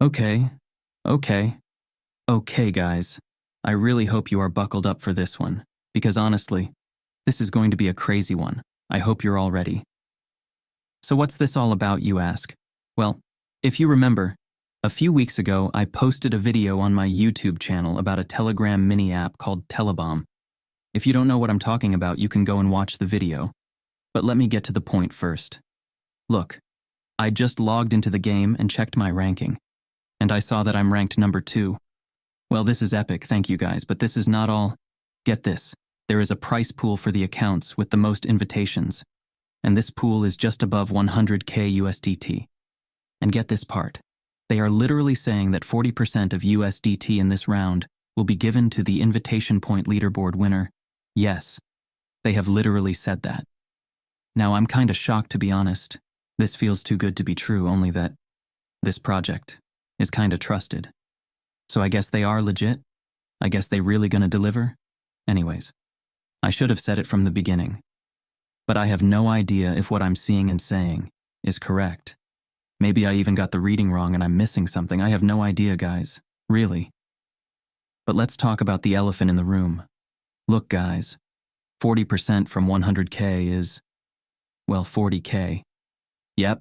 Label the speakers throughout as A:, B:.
A: Okay, okay, okay, guys. I really hope you are buckled up for this one, because honestly, this is going to be a crazy one. I hope you're all ready. So what's this all about, you ask? Well, if you remember, a few weeks ago I posted a video on my YouTube channel about a Telegram mini app called Telebomb. If you don't know what I'm talking about, you can go and watch the video. But let me get to the point first. Look, I just logged into the game and checked my ranking, and I saw that I'm ranked number 2. Well, this is epic, thank you guys, but this is not all. Get this, there is a price pool for the accounts with the most invitations, and this pool is just above 100k USDT. And get this part, they are literally saying that 40% of USDT in this round will be given to the invitation point leaderboard winner. Yes, they have literally said that. Now I'm kinda shocked, to be honest. This feels too good to be true, only that this project is kinda trusted. So I guess they are legit? I guess they really gonna deliver? Anyways, I should have said it from the beginning. But I have no idea if what I'm seeing and saying is correct. Maybe I even got the reading wrong and I'm missing something. I have no idea, guys. Really. But let's talk about the elephant in the room. Look, guys, 40% from 100k is, well, 40k. Yep,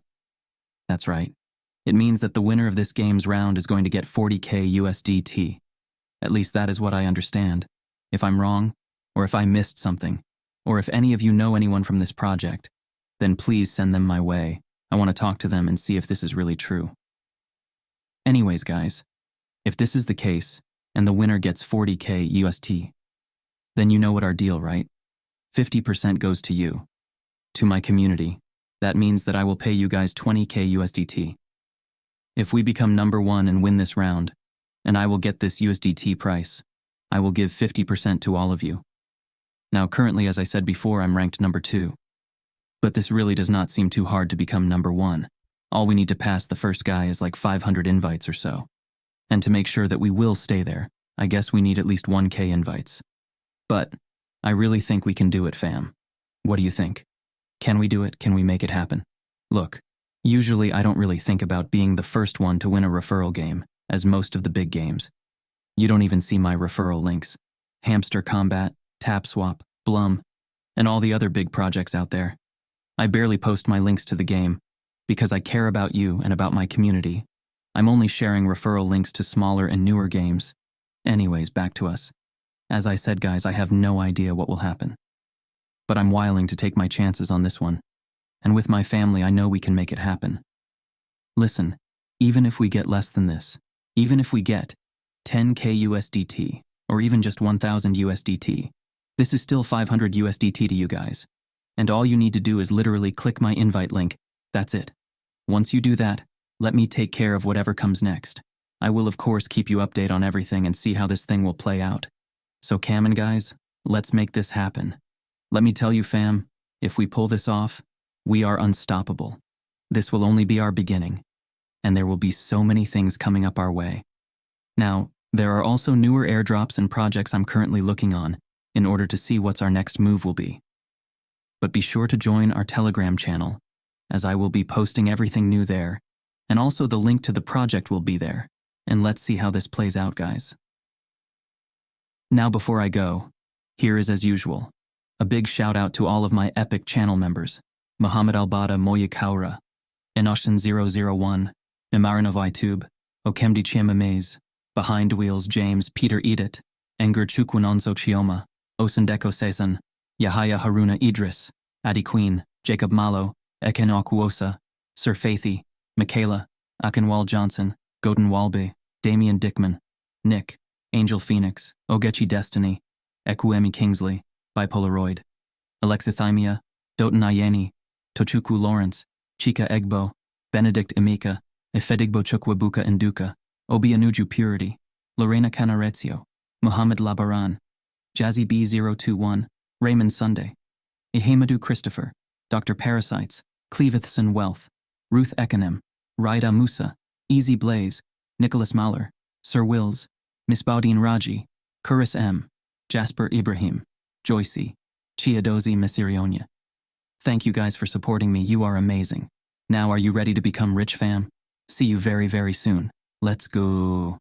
A: that's right. It means that the winner of this game's round is going to get 40k USDT. At least that is what I understand. If I'm wrong, or if I missed something, or if any of you know anyone from this project, then please send them my way. I want to talk to them and see if this is really true. Anyways, guys, if this is the case, and the winner gets 40k UST, then you know what our deal, right? 50% goes to you, to my community. That means that I will pay you guys 20k USDT. If we become number 1 and win this round, and I will get this USDT price, I will give 50% to all of you. Now currently, as I said before, I'm ranked number 2. But this really does not seem too hard to become number 1. All we need to pass the first guy is like 500 invites or so. And to make sure that we will stay there, I guess we need at least 1k invites. But I really think we can do it, fam. What do you think? Can we do it? Can we make it happen? Look, usually I don't really think about being the first one to win a referral game, as most of the big games. You don't even see my referral links. Hamster Combat, TapSwap, Blum, and all the other big projects out there. I barely post my links to the game, because I care about you and about my community. I'm only sharing referral links to smaller and newer games. Anyways, back to us. As I said, guys, I have no idea what will happen. But I'm willing to take my chances on this one. And with my family, I know we can make it happen. Listen, even if we get less than this, even if we get 10k USDT, or even just 1000 USDT, this is still 500 USDT to you guys. And all you need to do is literally click my invite link. That's it. Once you do that, let me take care of whatever comes next. I will of course keep you updated on everything and see how this thing will play out. So Cam and guys, let's make this happen. Let me tell you, fam, if we pull this off, we are unstoppable. This will only be our beginning, and there will be so many things coming up our way. Now, there are also newer airdrops and projects I'm currently looking on in order to see what's our next move will be. But be sure to join our Telegram channel, as I will be posting everything new there, and also the link to the project will be there, and let's see how this plays out, guys. Now before I go, here is as usual, a big shout out to all of my epic channel members, Muhammad Albada Moya Kaura, Enoshin001, Imaranov iTube, Okemdi Chiamamaze, Behind Wheels James Peter Edit, Enger Chukwunonso Chioma, Osindeko Sesan, Yahaya Haruna Idris, Adi Queen, Jacob Malo, Eken Okuosa, Sir Faithy, Michaela, Akinwal Johnson, Godin Walbe, Damian Dickman, Nick, Angel Phoenix, Ogechi Destiny, Ekuemi Kingsley, Bipolaroid, Alexithymia, Doten Ayeni, Tochukwu Lawrence, Chika Egbo, Benedict Emeka, Ifedigbo Chukwuebuka Nduka, Obianuju Purity, Lorena Canarezio, Muhammad Labaran, Jazzy B021, Raymond Sunday, Ihamadu Christopher, Dr. Parasites, Cleavithson Wealth, Ruth Ekenem, Raida Musa, Easy Blaze, Nicholas Mahler, Sir Wills, Misbaudin Raji, Kuris M, Jasper Ibrahim, Joycey, Chiadozi Misirionia. Thank you guys for supporting me, you are amazing. Now are you ready to become rich, fam? See you very, very soon. Let's go.